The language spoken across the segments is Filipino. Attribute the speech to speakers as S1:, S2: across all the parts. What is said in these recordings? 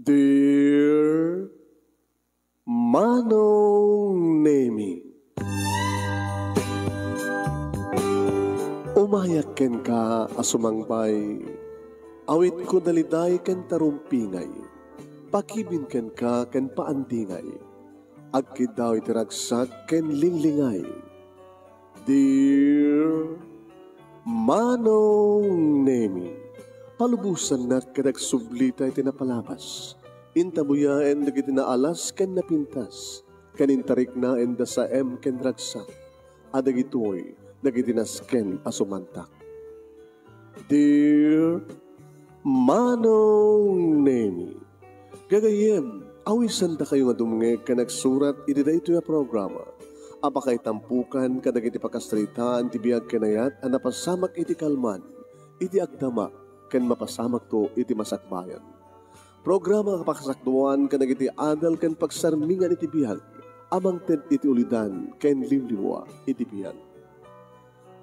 S1: Dear Manong Nemi, umayak ken ka asumangbay, awit ko daliday ken tarumpingay, pakibin ken ka ken paandingay, agkid daw itiragsak ken linglingay. Dear Manong Nemi, palubusan na kadagsublita iti napalabas. Intabuyaen dagiti naalas ken napintas. Kanintarik na enda sa ken ragsak. Adagitoy dagiti nasken asumantak. Dear Manong Nemi, gagayem, awisan da kayo nga dumngeg ka nagsurat iti daytoy a programa. Apakay tampukan kadagiti pakastritaan ti biag kenayat a napasamak iti kalman, iti agdama, ken mapasamak to iti masakbayan. Programa kapakasakduan kadagiti adal ken pagsarmingan iti biag, amang ted iti ulidan ken limliwa iti biag.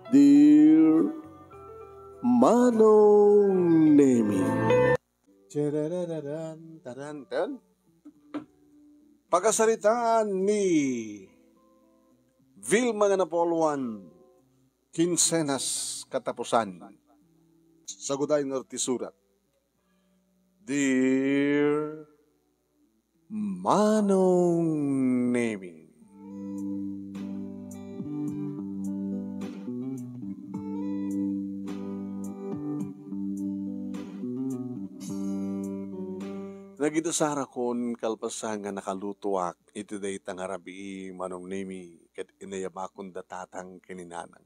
S1: Dear Manong Nemi,
S2: Tarararan, taran, taran. Pagkasaritaan ni Vilma nga Napoluan, Kinsenas katapusan. Saguday ng artisurat. Dear Manong Nemi, nagidasara kon kalpasan nga nakalutuak iti day tangarabi Manong Nemi ket inayabakon datatang kininanang.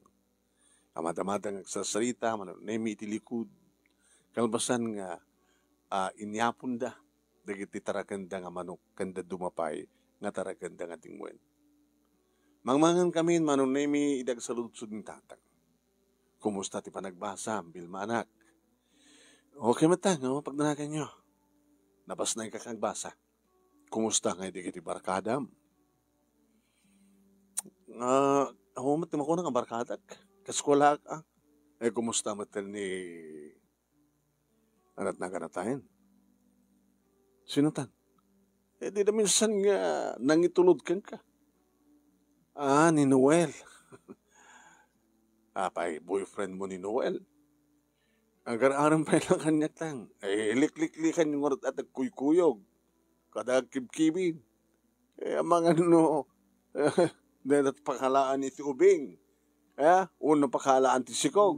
S2: Amadamadang agsasarita Manong Nemi iti likod kalpasan nga inyapon da dagiti tarakanda nga manok kanda dumapay nga tarakanda nga tingwen. Mangmangan kami Manong Nemi idag saludsud ng tatang. Kumusta ti panagbasa Vilma anak? Okay matang, pagdanagan nyo. Nabas na yung kakagbasa. Kumusta nga di kiti barkadam? Humat naman ko nga barkadak. Kaskwala ka. Kumusta matal ni anat na kanatayin? Sino tan? Di na minsan nga nangitulod kan ka. Ni Noel. Pay, boyfriend mo ni Noel. Agar-aram pa lang kanyak lang. Lik-lik-likan yung orat at kuy-kuyog. Kada kibkibin. Mga dalat pakalaan iti ubing. Uno pakalaan ti sikog.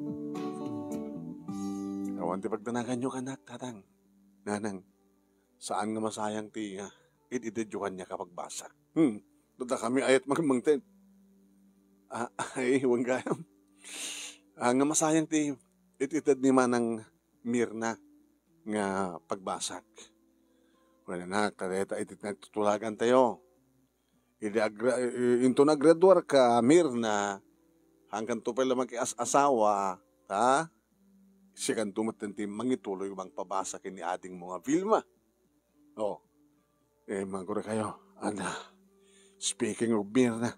S2: Awan ti pagdanagan nyo kanak, tatang. Nanang, saan nga masayang ti itidedyuhan niya kapag basa. Doon kami ayat magmangten. Huwag gayam. Nga masayang ti ititad ni Manang Mirna nga pagbasag. Wala na, kareta itit nagtutulagan tayo. Into naggraduar ka, Mirna, hanggang tupay lamang asawa, sikan tumatanti mangituloy bang pabasag ni ating mga Vilma. Mangkura kayo. Speaking of Mirna,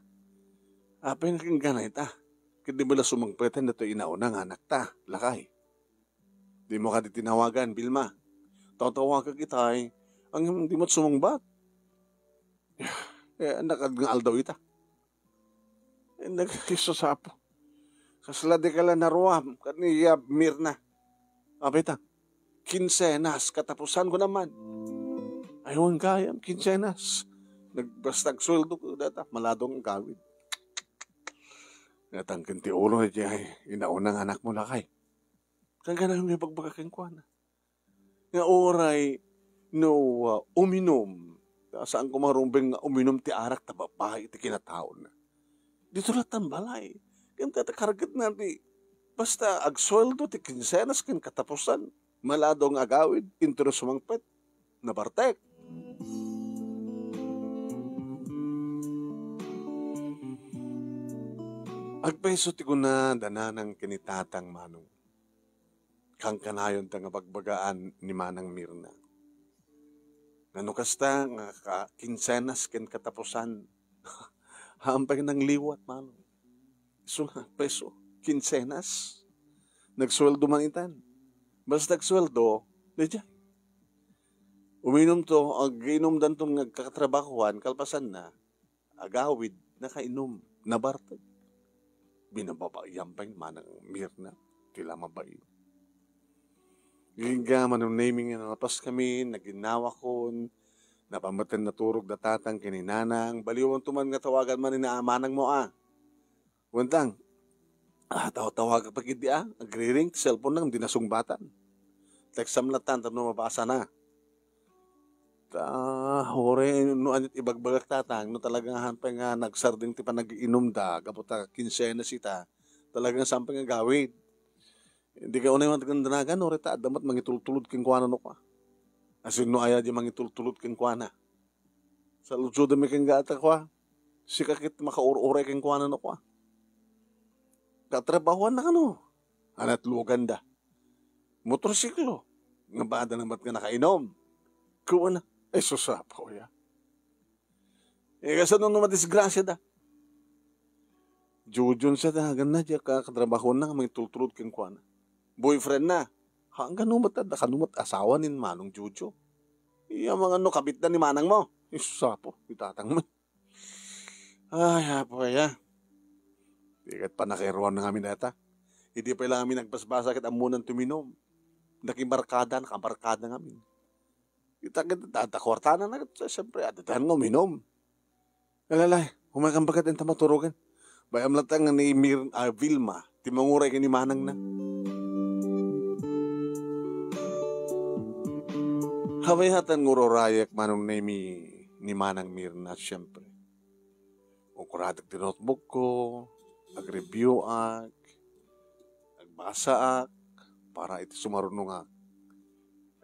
S2: apay naking ganay ta. Kaya di ba na sumangpretan na ito inaunang anak ta, lakay. Di mo ka di tinawagan, Vilma. Tatawagan kita ang di mo't sumangbat. Nakadngal daw ita. Nagkisasapo. Kasla di ka lang naruam, kaniya Mirna. Apita, kinsenas, katapusan ko naman. Ayaw kayam, kinsenas. Nagbastag sweldo ko data, maladong ang gawin. Natangkin ti ulo na diya, inaunang anak mo lakay. Kaya ka na may pagbagaking kwa na. Nga oray, uminom. Saan ko marumbing nga uminom ti arak ta babae ti kinataon na. Dito na tambalay. Kaya tatakaragit na ti. Basta agsweldo ti kinsenas kin katapusan. Maladong agawid, intro sumangpet. Nabartek. Agpeso ti ko na dananang kinitatang Manong. Kang kanayon ta nga bagbagaan ni Manang Mirna. Nanukasta nga kinsenas ken katapusan. Hampay ng liwat Manong. So nga, peso, kinsenas. Nagsweldo man itan. Basta nagsweldo, medya. Uminom to, ag-inom dan tong nagkakatrabahuan, kalpasan na, agawid, nakainom, nabartag. Binababayan pa yung manang Mirna, tila mabay. Giga, manong naming napas kami, naginawa kon, napamatan na turog na tatang kininanang, baliwan tuman nga tawagan man ni manang mo Wantang, tawagan pa gidi agri-ring, cellphone nang dinasungbatan. Teksam na tan, tanong mabasa na. Hore, no anit ibagbagak tatang, no talagang hampay nga nagsarding ti pa nag-inom da, kaputa, 15 na sita, talagang sampay nga gawid. Hindi ka unay matagandanagan, hore ta, damat mangitultulod king kuana no ka. Asin no aya di mangitultulod king kuana. Sa lutso dami king gata kwa, si kakit makaur-uray king kuana no ka. Katrabahuan na kano, anat lugan da. Motorsiklo, nga bada namat nga nakainom. Kuwana, ay susapaw ya. Kasi nung madisgrasya da. Jujun siya da, hagan na diya katrabahuan na, may tultulod king kuana. Boyfriend na, hanggang numat da, kanumat asawa ni manong Jujo. Iya mga kabit na ni manang mo. Ay susapaw, itatang mo. Ay, hapo ya. Ikat pa nakiruan na kami nata. Hindi pa lang kami nagbasbasa kit amunan tuminom. Nakibarkada, nakabarkada kami. Kita kwartana na ito. Siyempre, adadahan nga uminom. Alalay, humakang bagat ang tamaturugan. Bayam latang ni Vilma, timanguray ka ni manang na. Habayhatan ngururayak manong ni manang Mirna, siyempre. Ukuradak di notebook ko, ag-review agbasa para iti sumarunong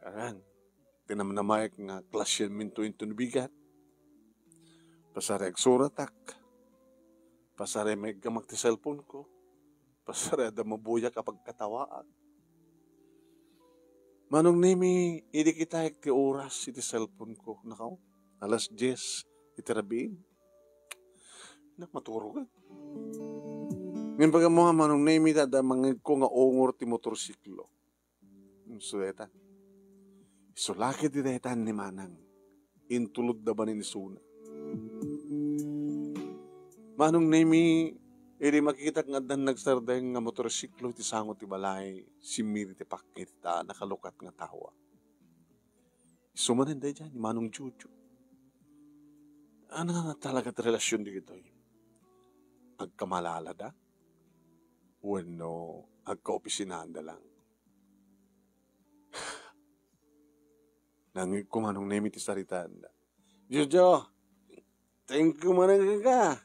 S2: Aran, tinamnamayak nga klasyan minto into bigat. Pasare agsuratak. Pasare may gamag ti cellphone ko. Pasare ada mabuya kapag katawaan. Manong nimi, hindi kita ti oras iti cellphone ko. Nakaw, alas 10, iti rabiin. Nakmaturugan. Ngayon baga mga manong nimi, tada mga ko nga ongor ti motorsiklo. Sudeta. Sulaki ti detan ni manang. Intulod da ba ni Suna. Manong nimi, iri makikita nga dan nagsarday nga motorsiklo ti sangot ti balay, si Miri ti pakit ta nakalukat nga tawa. Sumanin da dyan, ni manong Juju. Ano nga talaga ti relasyon di ito? Agkamalala da? Wano, agkaopisinahan da lang. Nangig ko manong nemi ti saritaan da. Jojo, thank you manang ka.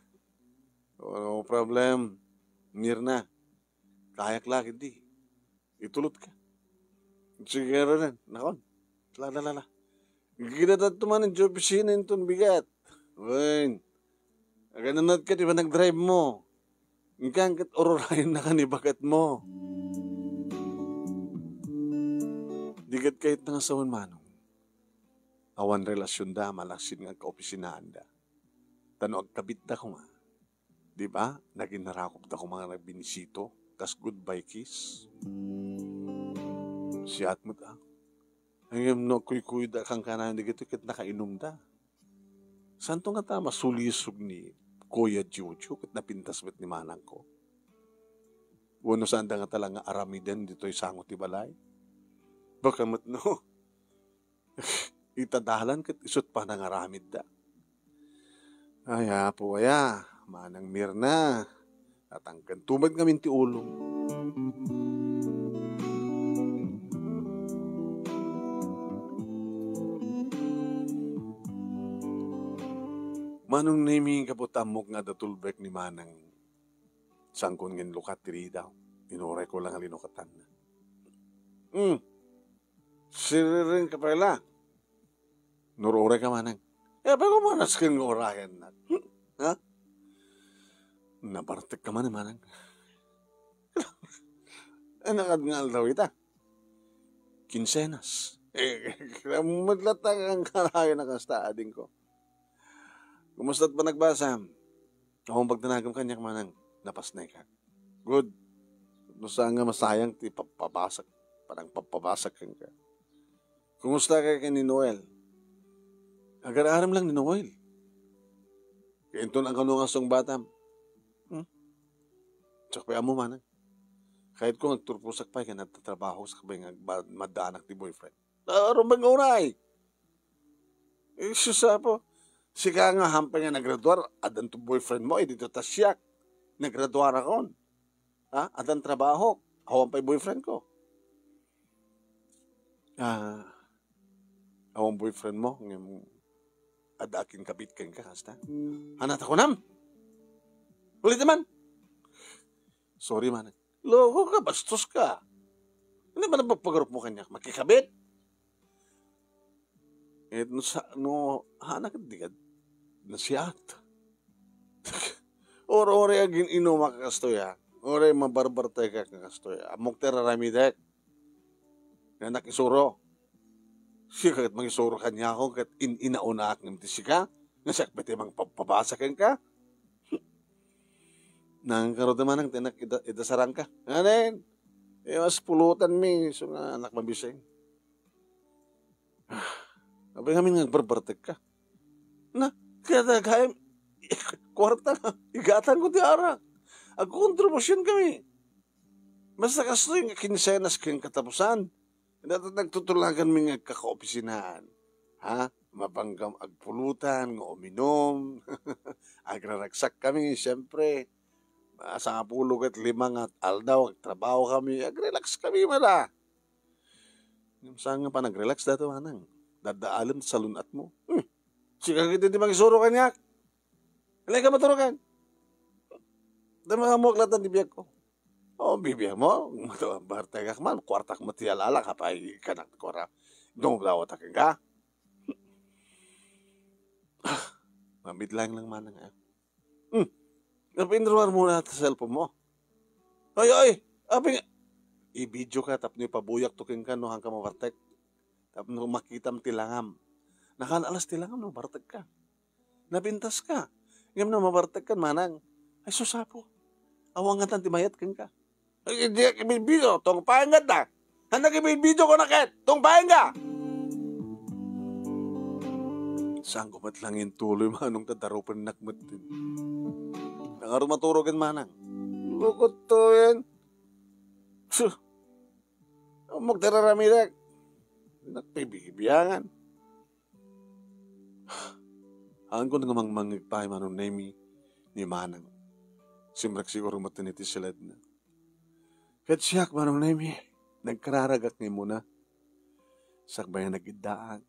S2: No problem. Mirna, kayak lagi di. Itulot ka. Sige rin. Nakon. Lala. Ginatat tuman ang opisina itong bigat. Wen. Ganunod ka, di ba nag-drive mo? Ngkang kat ororayan na ka ni bagat mo. Digat kahit na sawan manong. Awan relasyon da, malasin nga kaopisinahan da. Tano agkabit da ko nga. Di ba? Naging narakop da ko mga nagbinisito. Kas goodbye kiss. Siyat mo da. Ang no kuy-kuy da kang kanan di gito kit nakainom da. Santo nga ta masulisog ni Kuya Juju kit napintas met ni manang ko. Wano saan da nga talang aramiden dito'y sangot ti balay. Baka mat no. Itadahalan kit isot pa nang aramid da. Ay, po aya. Manang Mirna. At ang kantumad ngamin ti ulo. Manong naming kaputamok nga datulbek ni manang sangkon ngin lukat tiri daw. Inuray ko lang alinukatan na. Siririn ka pala. Nururay ka manang. Bago manas kang orayan na. Ha? Nabartek ka man manang. Nakadngal daw ita. Kinsenas. Madlatang ang karayan na kasta ading ko. Kumusta't ba nagbasa? Akong pagtanagam kanya manang. Napasnay ka. Good. Nusa nga masayang ti papabasak. Parang papabasak ka. Kumusta ka kay ni Noel? Agar-aram lang ni Noel. Kaya ito ang kanungasong bata. Tsaka mo manang. Kahit kung nagturpusak pa, kaya natatrabaho sa kabay nga madaanak ni boyfriend. Aron bang uray? Susa po. Sika nga hampay nga nagraduar, adan to boyfriend mo, dito tasyak. Nagraduar akon. Adan trabaho. Awan pa'y boyfriend ko. Awan boyfriend mo, adakin kabit kang ka, hasta. Hanat ako nam. Ulit naman. Sorry man. Loko ka, bastos ka. Ano ba napagpagarup mo kanya? Makikabit? Hanak digad. Nasiyat. Ore agin inuma ka kastoya. Ore mabarbarte ka kastoya. Amok teraramidek. Nga nakisuro. Siya kagat mangisuro kanya ako kat inauna ak ng tisika. Nga siya pati mang pabasakin ka. Nang karot naman ang tinak idasarang ka. Anen? Mas pulutan mi. So nga anak mabising. Abay kami nga barbartek ka. Na, kaya kwarta na. Igatan ko di ara. Kontribusyon kami. Basta kasto yung kinsenas kang katapusan. Nagtutulagan mi nga kakaopisinahan. Mabanggam agpulutan, nga uminom. Agraragsak kami, siyempre. Sa 10 at 5 at aldaw, trabaho kami. Agrelax kami mala. Saan nga pa nagrelax dato manang? Dadaalam sa lunat mo. Sika kita di magisuro kanyak. Alay ka maturukan. Dama mo aklatan di biyag ko. Bibiyag mo. Bartay ka man. Kwartak matiyalala ka pa. Kanak kora. Dumulawat ka ka. Mabidlang lang manang. Napinruan mo na sa cellphone mo. Ay. Abi nga. I-video ka. Tapos ipabuyak tuking ka. No hanggang mabartek. Tapos makita mo tilangam. Nakalalas tilangam. No bartek ka. Nabintas ka. Ngayon na mabartek ka manang. Ay susapo. Awangan timayat kang ka. Ay, hindi ka ibibidyo. Tong pahangat na. Hanag ibibidyo ko na ket. Tong pahangat. Saan ko lang yung tuloy manong tadarupan nakmat din. Nangaroon maturogan manang. Lukot to yan. Magdararamilag. Nagpibibiyangan. Ang ko namang mangigpay manong nemi ni manang. Simrak siguro matiniti silad na. Kat siyak manong nemi. Nagkararagak ni muna. Sakbayan nagidaag.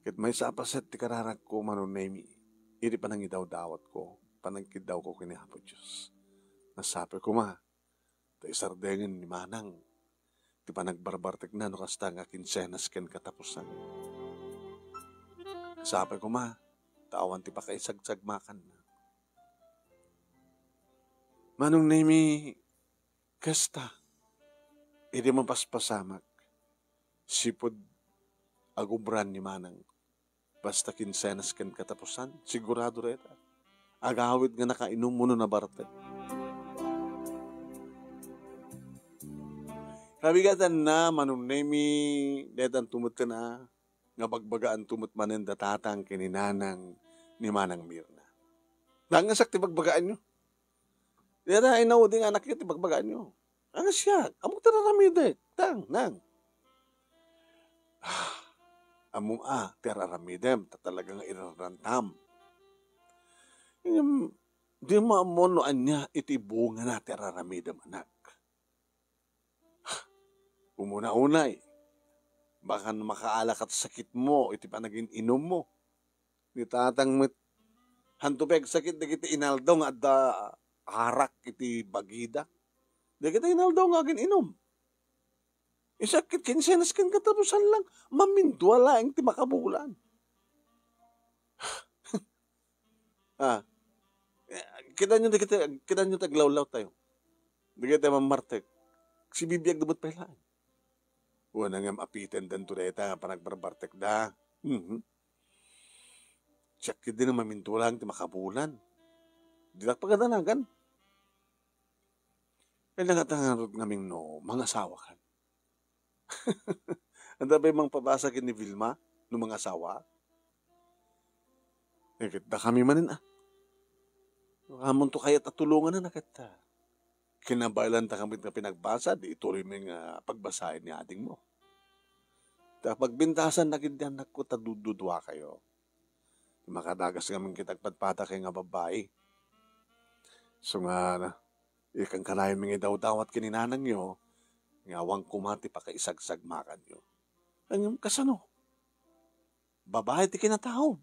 S2: Kat may sapaset ti kararag ko manong nemi. Iri pa nang idaw-dawat ko. Panangkidaw ko kinihapot Diyos. Nasabi ko ma. Tay sardengin ni manang. Di pa nagbarbartek na no kasta nga kinsenas ken katapusan. Sabi ko ma. Tawan ti pa kay sagsagmakan na. Manong nemi. Kasta. Iri mapaspasamak. Sipod agubran ni manang. Basta kinsenas ken katapusan. Sigurado reta. Agawid nga nakainom mo na bartek. Kabigatan na, manong nemi, detan tumut ka na, nga bagbagaan tumut manen datatang kininanang ni Manang Mirna. Nangasak ti bagbagaan nyo. Deta ay nauding anak yun ti bagbagaan nyo. Ang siya, amok tararamide, nang. Among teraramidem, tatalagang irarantam. Di maamonoan niya iti bunga na teraramidem anak. Umuna-unay, baka makaalak at sakit mo, iti pa naging inom mo. Di tatang hantupeg sakit, di kita inaldong at harak iti bagida. Di kita inaldong agin inom. Isakit kinsenas ken katapusan lang, mamindwala ang ti makabulan. Kita nyo taglawlaw tayo. Di kita mamartek. Si bibiyag dumot pailaan. Una nga apitan dan tureta panagbarbartek da. Sakit din ang mamintulang ti makabulan. Di na pagadanagan. Kaya nangatangarot naming mga asawa kan. Ang dabay mang pabasakin ni Vilma no mga asawa. Kita kami manin Hamon to kaya't atulungan na nakita. Kinabailan ta kami na pinagbasa, di ituloy mo yung pagbasahin ni ating mo. Ta pagbintasan na kindihan ko tadududwa kayo. Makadagas kami kitag patpata kay nga babae. So nga, ikang kanayon mga daw-dawat kininanang nyo, ngawang kumati pa kaisagsagmakan nyo. Ang kasano? Babae ti kinatao.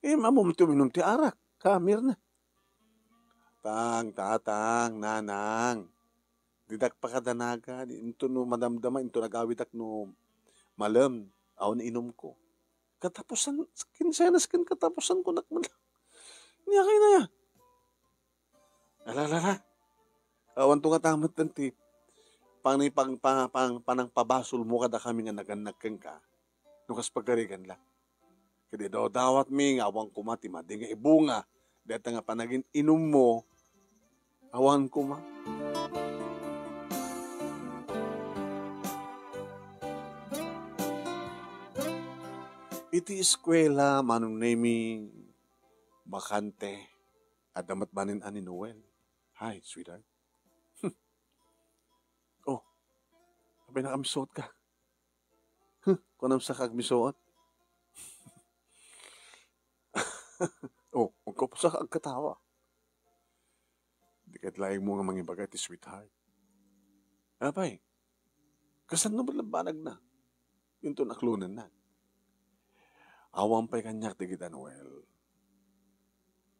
S2: Mamumti-minum ti arak. Kamir na. Tatang, nanang. Didak pa kadanaga. Ito no madamdama, ito nagawidak no malam. Awan inom ko. Katapusan, kinsenas kin katapusan ko nakman. Niya kayo na ya. Alalala. Awan to nga tamat nanti. Panang pabasol mo kada kami nga naganagkan ka. Nukas pagkarigan lang. Kaya daw dawat mi nga awang kumati madi nga ibunga. Deta nga panagin inom mo. Awan kuma. Iti eskwela manong nemi bakante. Adamat banin ani Noel. Hi, sweetheart. Oh, abay na kamisot ka. Kunam sa kagmisuot. Oh, huwag ko pa sa kagkatawa. Di ka't laing mo nga mangibagay ti sweetheart. Abay, kasan no malabanag na? Yung to naklunan na. Awang pa'y kanyak di kita, Noel.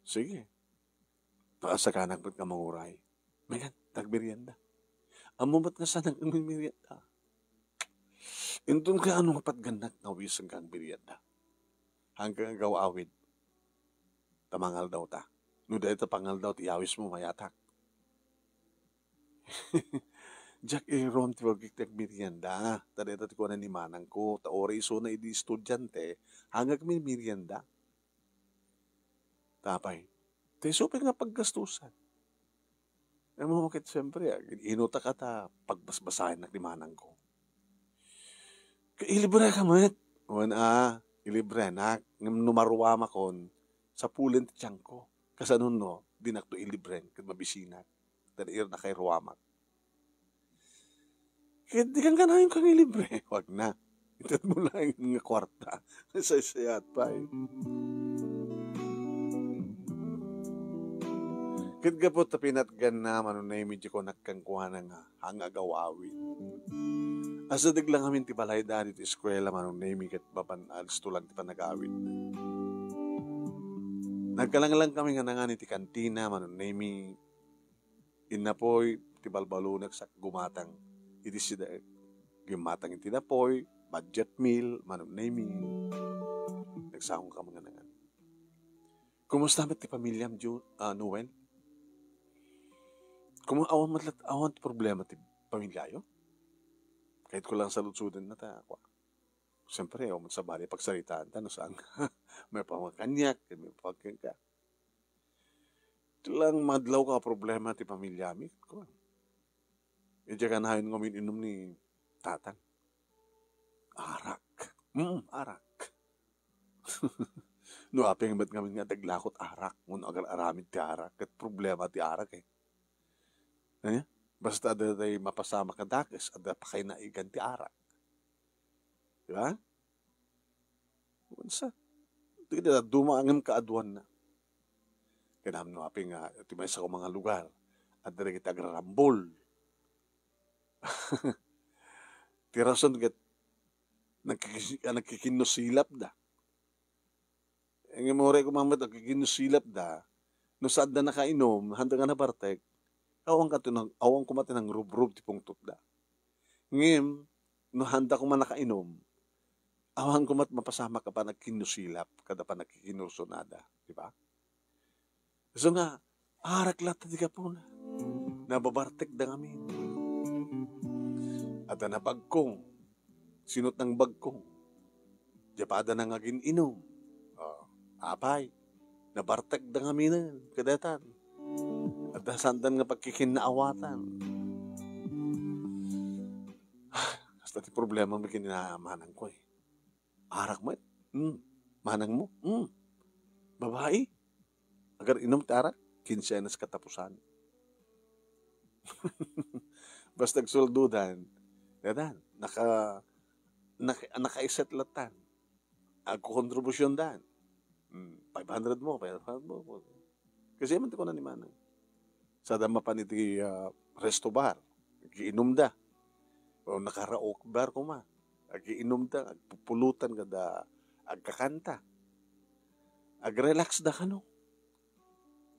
S2: Sige. Pakasakanak ba't ka manguray? Mayan, tagbiryanda. Amo ba't nga sanang mimiryanda? Intun ka anong patganak na wisang kang biryanda. Hanggang gawawid. Tamangal daw ta. No dahil tapangal daw, tiyawis mo mayatak. Jack ron ti wag iktek merienda. Tadeta ti ko na ni manang ko. Taore iso na idi estudyante. Hanggang may merienda. Tapay. Tayo super nga paggastusan. Ay mo makit siyempre. Inuta ka ta pagbasbasahin na ni manang ko. Ilibre ka mo. Ilibre na. Numaruwa makon. Sa pulen ti tiyang ko. Kasanon no, dinak to ilibren, kat mabisinak. Tadair na kay ruwamak. Kaya di kang kanayon kang ilibre. Wag na. Itat mo lang yung kwarta. Nasasayat pa eh. Kit gapot na pinatgan na manunay medyo ko nagkangkuha ng hangagawawin. Asa diglang amin ti balay dali ti eskwela manunay mi kat bapan alis tulang ti panagawin. Nagkalang-lang kami nga nga ni ti kantina, manunemi, inapoy, ti balbalunak sa gumatang, iti sida, gumatang iti napoy, budget meal, manunemi, nagsahong ka mga nangan. Kumusta ba ti pamilyam, Noel? Awan ti problema ti pamilyayo? Kahit ko lang salutsudan na ta, ako. Siyempre, o sa bali pagsaritaan ta, no saan may pamakanyak, may pagkaka. Ito lang madlaw ka problema ti pamilyami. Medyo ka nahayon ngamin inom ni tatang. Arak. Arak. No, apeng ba't ngamin nga daglakot arak. Ngun agar aramid ti arak. Kat problema ti arak eh. Ano? Basta ada tayo mapasama ka dakis, ada pa kayo naigan ti arak. Diba? Unsa? Tigda dumangam ka aduan na. Kanam no aping timay sa ko mga lugar. At dere kita agrarambol. Tirason ket nagkikinusilap da. Ang more ko mamat nagkikinusilap da. No saad na nakainom, handa nga na bartek. Awang kumati ng rub-rub ti pungtot da. Ngem, no handa ko man nakainom, awan ko mat mapasama ka pa nagkinusilap, kada pa nagkikinursonada. Diba? So nga, arak lata di ka po na. Nababartek da ngamin. At na bagkong, sinot ng bagkong, diyapada na nga gininom. Apay, nabartek da ngamin na, kadatan. At nasandan nga pagkikinaawatan. Basta ti problema may kinamanan ko eh. Arak mo eh. Manang mo. Babae, agar inom tarak, kinsenas katapusan. Basta nagsuldudan, yadan, nakaiset latan. Ako kontribusyon dan. 500 mo, 500 mo. Kasi man ko na ni Manang. Sa dama pa niti resto bar, giinom da. O nakaraok bar ko ma. Giinom da, agpupulutan ka da, agkakanta. Ag-relax da ka no.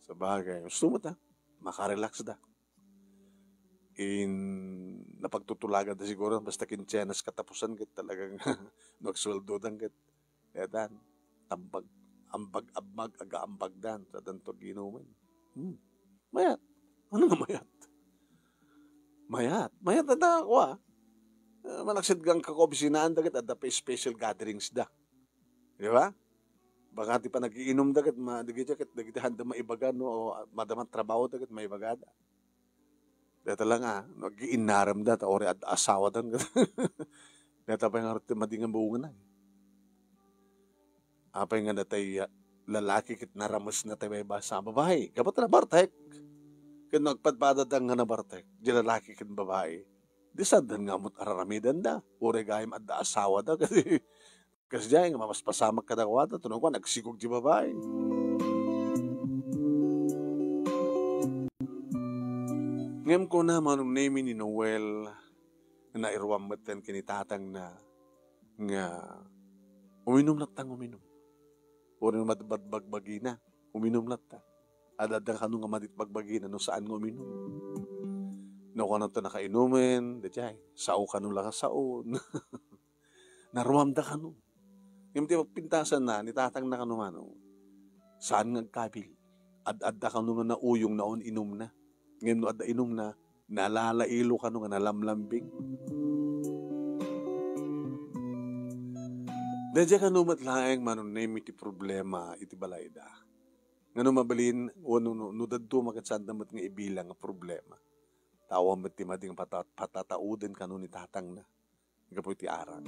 S2: Sa bagay, gusto mo ta, makarelax da. Napagtutulagan da siguro, basta kinsenas katapusan, kit talagang nagsweldo dan kit. Edan, ambag, aga-ambag dan, sa danto ginuman. Mayat. Ano nga mayat? Mayat na ako malaksid gang kakobsinaan da kit, at pa special gatherings da. Di ba? Baka ti pa nagiinom da kit, dagiti handa maibaga, no, o madaman trabaho da kit maibagada. Dito lang nag-iinaram da, ori at asawa dan. Dito pa yung harap madingan buungan na. Apay nga natay lalaki kit naramos na tayo may basa. Babae, kapat na bartek. Kaya nagpadpadadang nga na bartek. Di lalaki kit babae. Di sadan nga mo't araramidan da. Uri gayam at asawa da. Kasi dyan nga mas pasamak ka da kawata. Tunong ko, nagsigog di babae. Ngem ko na manong name ni Noel na irwam matan kinitatang na nga uminom na tang uminom. O rin madbagbagi na, uminom na ta. Adadang kano nga maditbagbagi na no saan nga uminom. No ka na ito nakainumin, dajay, sao ka nung lang saon. Naruam da ka nung. Ngem ti magpintasan na, nitatang na ka nung ano, saan nga kabil. Ad-adda ka nung na uyong naon inom na. Ngayon no adda inom na, nalalailo ka nung nalamlambing. Dadya ka numat laeng manon name iti problema iti balayda. Nga mabalin, o no dadto makatsan damat nga ibilang nga problema. Tawang iti mading patatauden ka nun itatang na. Nga po iti aran.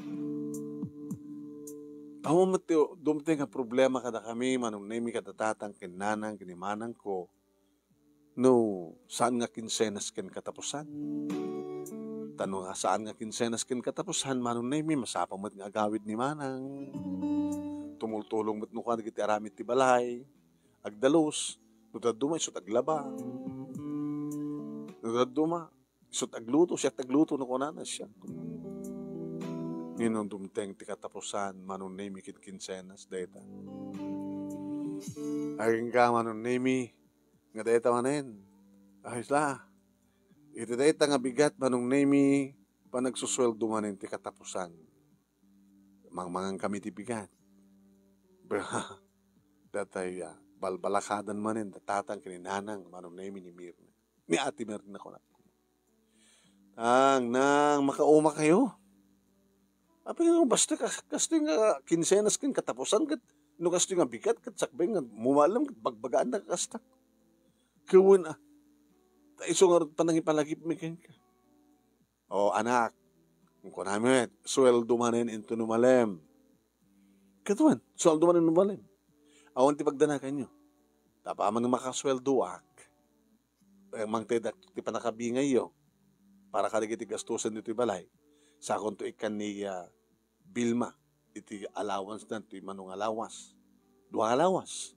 S2: Tawang iti dumte nga problema kada kami, manon name katatatang kinanang, kinimanang ko. No, saan nga kinsenas ken katapusan? Tanong nga saan nga kinsenas ken katapusan, manon na may masapang mat nga agawid ni Manang. Tumultulong mat nukan iti aramid ti balay, agdalos, nutaduma isot aglaba. Nutaduma, isot agluto, siya tagluto no kunanas siya. Nginong dumteng ti katapusan, manon na may kinsenas data. Aging ka manon na nga dayta manen, ayos la. Ito dayta nga bigat manong nemi panagsusweldo manen ti katapusan. Mangang kami ti bigat. Datay balbalakadan manen, datatang kininanang manong nemi ni Mirna. Ni Ate Mirna ko na. Nang makauma kayo. Apa nga basta kasto nga kinsenas kin katapusan kat no kasto nga bigat kat sakbeng nga mumalam kat bagbagaan na kasta. Kawin iso nga panangipalagip mi ken ka. O anak, kung namin, sweldo manin into numalem. Katuan, sweldo manin numalem. Awan ti pagdanakan nyo. Tapa man makasweldo ak. Mang ti panakabingay yo. Para kaligiti gastusan dito balay. Sakon to ikan ni Bilma. Iti allowance na, iti manong allowance. Dua allowance.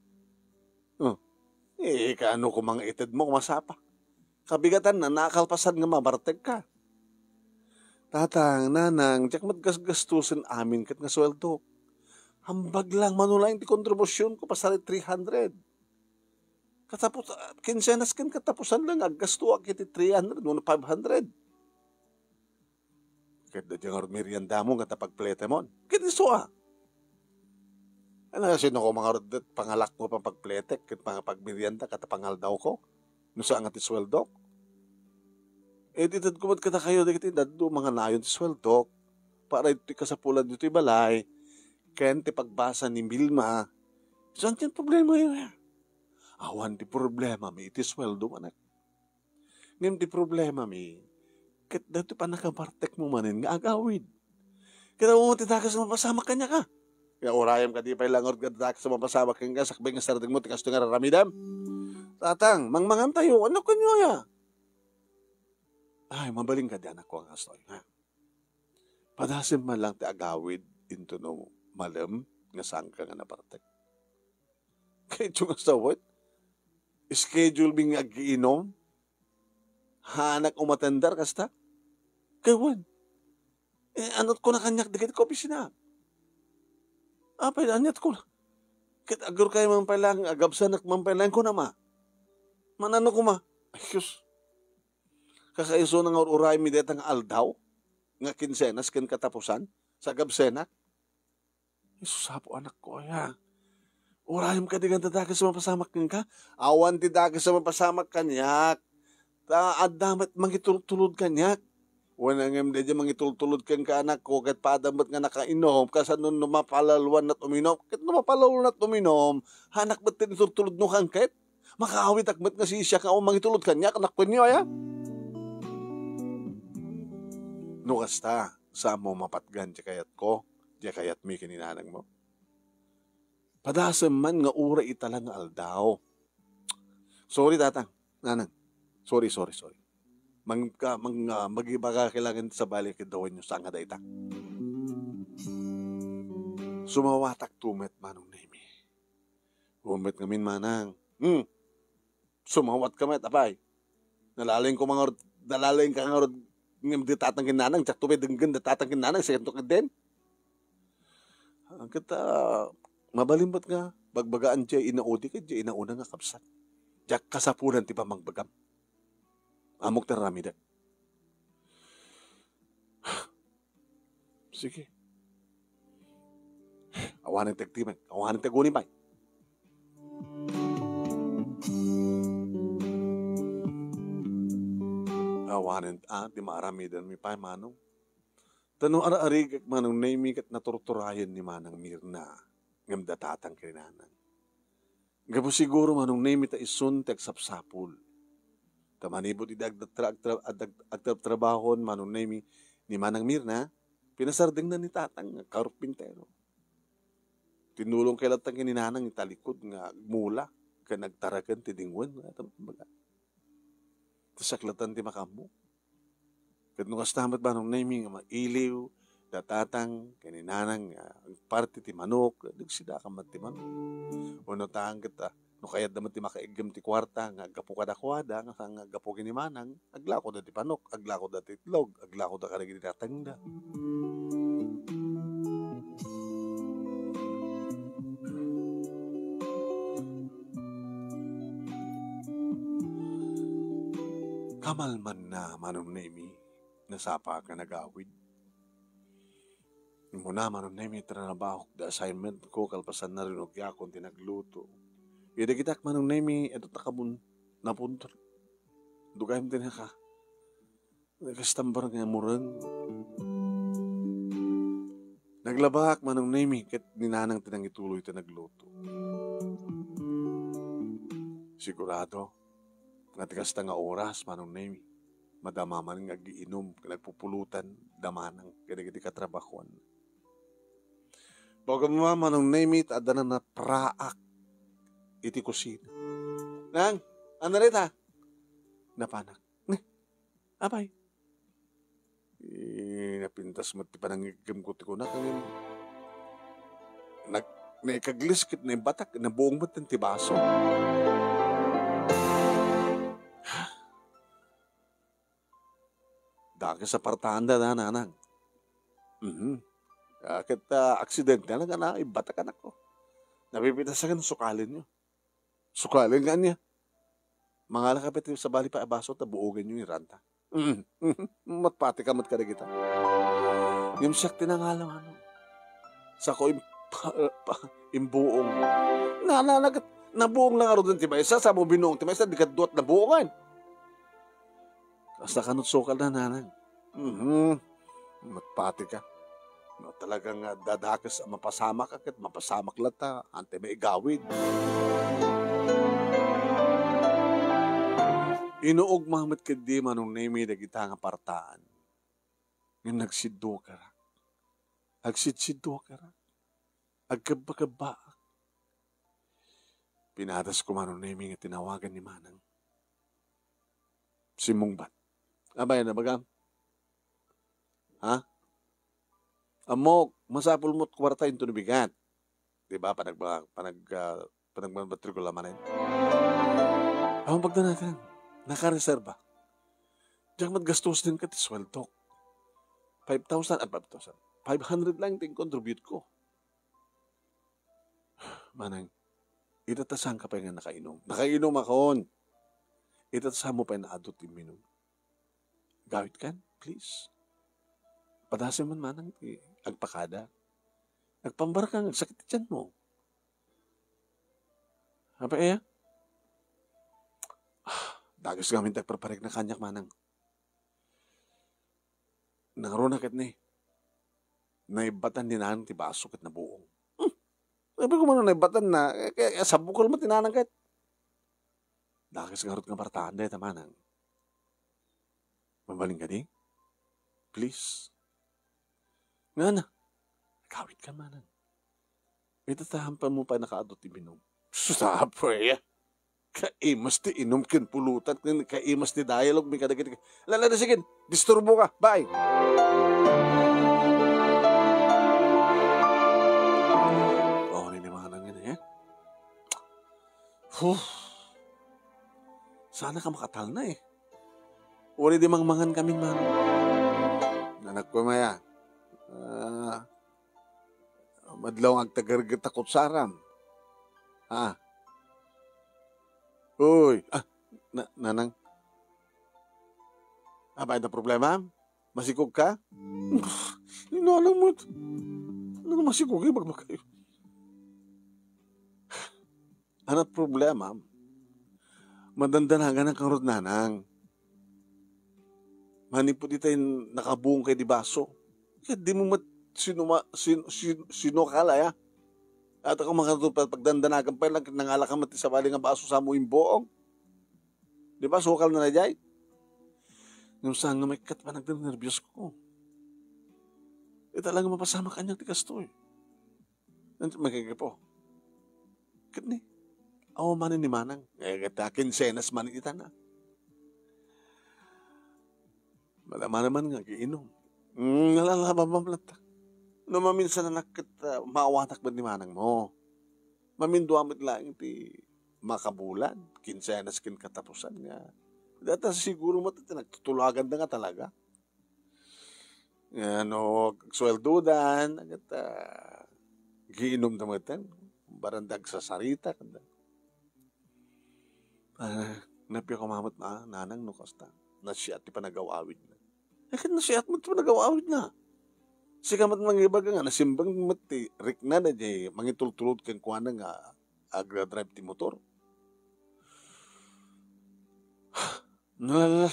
S2: Kaano kung mga ited mo, kumasapa. Kabigatan na, nakalpasan nga mabarteg ka. Tatang, nanang, tiyak matgasgastusin amin kat nga sweldo. Hambag lang, manulayin ti kontribusyon ko, pasalit 300. Katapos, kinsenas kin katapusan lang, aggasto ak iti 300, 500. Kaya da diyang merienda mo, katapagplete mo. Kaya iso Ano kasi no ko mga rodet, pangalak mo pang pagpletek, kit pagmerienda, katapangal daw ko. No saan nga ti sweldo. Ditad kumad kata kayo, dikit idado mga nayon ti sweldo. Para iti kasapulan dito balay. Ken ti pagbasa ni Bilma. Saan ti problema yun? Awan ti problema mi, iti sweldo manak. Ngayon ti problema mi, kit dito pa nakabartek mo manin nga agawid. Kita mo titakas mo pasama kanya ka. Kaya orayam ka di pa ilangor ka datak sa mapasabak kang ka, sakbay nga sarding mo, tikas ito nga raramidam. Tatang, mangmangan tayo, ano kanyo ya? Ay, mabaling ka di anak ko ang astoy, ha? Padasim man lang ti agawid into no malam nga saan ka nga napartek. Kaya ito nga sawat, schedule bing ag-iinom, hanak umatandar kasta, kawan. Anot ko na kanyak dikit ko opisina. Apay, anyat ko na. Kit agur kayo mampailang, agabsanak mampailang ko na ma. Manano ko ma. Ay, Diyos. Kakaiso ng uray mi detang aldaw, nga kinsenas, kin katapusan, sa agabsenak. Jesus, hapo anak ko, ya. Urayam ka digan tadagas sa mapasamak ka. Awan ti dagas sa mapasamak kanyak. Adamat mangitultulod kanyak. Wanang emde mangitultulod kang ka anak ko, kat paadamat nga nakainom, kasi nun numapalaluan at uminom, kat numapalaluan at uminom, hanak ba't tinitultulod no kang kat? Makaawit akbat nga siya ka o mangitulod kanyak, anak ko niyo, ya? No kasta, sa mo mapatgan, kayat ko, kayat mi kininanang mo. Padasam man nga ura italang aldaw. Sorry, tatang, nanang. Sorry. Mag-iba ka kailangan sa balik daw nyo sa nga dayta. Sumawatak tumet manong nemi. Umet ngamin manang. Sumawat ka met, apay. Nalaling ka nga rod ng ditatangkin nanang, tsak tumet denggan ditatangkin nanang, sa kanto ka din. Ang kita, mabalimbat nga, bagbagaan dya, inaudi ka dya, inauna nga kapsat. Dyak kasapunan ti pa magbagam. Amok teramidak. Sige. Awanin tagtiman. Awanin tagunin pa. Awanin di maaramidan mi pa manong. Tanong ara-arigak manong naimik at naturturayan ni manang Mirna. Ngam datatang kirinanang. Gabo siguro manong naimit a isun tek sapsapul. Tamanibot iti agtrabahon manong naimi ni manang Mirna, pinasarding na ni tatang karpintero. Tinulong kay latang kininanang italikod nga mula ka nagtaragan ti dingwen. Tasaklatan ti makamu. Kat nung kastamat manong naimi nga mailiw, datatang kininanang parte ti manok, nagsida ka mat ti manok. Uno taang kita, no kaya damat ti makaigam ti kwarta, nga agapo kadakwada, nga agapo kinimanang, aglako da ti panok, aglako da ti itlog, aglako da karagi ti tatangda. Kamalman na manong naimi, nasapa ka nagawid. Muna manong naimi, trabaho da assignment ko, kalpasan na rin o kaya kung tinagluto. Idagitak manong naimi, eto takabun, napuntor. Dugayam din ka. Nagkastambar nga murang. Naglabak manong naimi, kat ninanang tinang ituloy ito nagluto. Sigurado, nga tikasta nga oras manong naimi, madamaman nga giinom, nagpupulutan, damanang, kaya katrabahuan. Baga mo manong naimi, ada na praak, iti kusina. Nang, ano rin ha? Napanak. Abay. Napintas mo ti panangigam ko ti ko na kami. Naikaglis kit na yung batak, nabuong mo ti baso. Daka sa partahan da nanang. Kita aksidente na nga ibatak anak ko. Napipitasan ka ng sukalin nyo. Sukalin nga niya. Mga lakapit sa bali pa abaso, tabuogan nyo yung ranta. Matpati ka ka na kita. Yung siyak tinangalang ano. Sa ko imbuong. Nabuong lang aro dun tiba. Isa sa mo binuong tiba. Isa di ka duot nabuongan. Basta kanot sukal na nanang. Matpati ka. No, talagang dadakas mapasamak akit, mapasamak lata, ante may igawid. Inuog mahamat kadi manong naimi dagita nga partaan. Yung nagsiddo ka ra. Nagsidsiddo ka ra. agkaba-kaba. Pinadas ko manon nemi nga tinawagan ni Manang. Si Mungbat. Abay na baga? Ha? Amok, masapul mo't kwarta yung tunubigat. Diba? Panagmatrikula manin. Ang pagda natin, nakareserba. Diyan maggastos din ka tisweldo. 5,000 at 5,000. 500 lang ting contribute ko. Manang, itatasan ka pa nga nakainom. Nakainom akon. Itatasan mo pa yung naadot yung minum. Gawit kan, please. Padasin man manang, agpakada. Agpambar ka, sakit dyan mo. Apa eh? Dagas kami tagparparek na kanyak manang. Nangaroon na kat ni. Naibatan din nahan ti baso kat na buong. Sabi ko man naibatan na, kaya sabukol mo tinanang kat. Dagas ngarot nga partaan dahil tamanang. Mabaling ka di? Please. Nga na. Kawit ka manang. Itatahampan mo pa nakaadot ibinom. Sabi kaimas ti inom kin pulutan. Kaimas ti dialogue. May kadagit. Lala na sige. Disturbo ka. Bye. Oo, ni manang yun eh. Sana ka makatal na eh. Uri di mangmangan kami man. Nanak ko maya. Madlaw ang tagargat takot saram. Ha? Uy. Nanang. Ba ito problema? Masikog ka? Inalang mo. Ano masikog eh? Bagmakayo. Anat problema? Madandanagan ang karot nanang. Manipod ito yung nakabuong kay di baso. Kaya di mo sinukala ya. At ako makatupad pagdandanagan pa lang nangalaka mati sa bali nga baso sa mo yung buong. Di ba? Sukal na jay. Nung saan nga may kat pa nagdang-nervyos ko. Talaga mapasama kanyang tikas to eh. Magkikipo. Kat ni. Awa manin ni Manang. Katakin senas manin ita na. Malama naman nga, giinom. Nalalabamamlata. No, maminsan na maawatak ba ni Manang mo? Maminduamit lang iti makabulan. Kinsenas kin katapusan nga. Data siguro mo nagtutulagan na nga talaga. Ano, sweldudan, giinom na matan. Barandag sa sarita. Napiya ko mamot nanang no kasta. Nasiyat ti panagawawid na. Bakit nasiyat mo ti panagawawid na? Sika mat mangibag nga, nasimbang mati, rik na na di, mangitultulod kang kuha na nga, agra-drive ti motor. Nalala,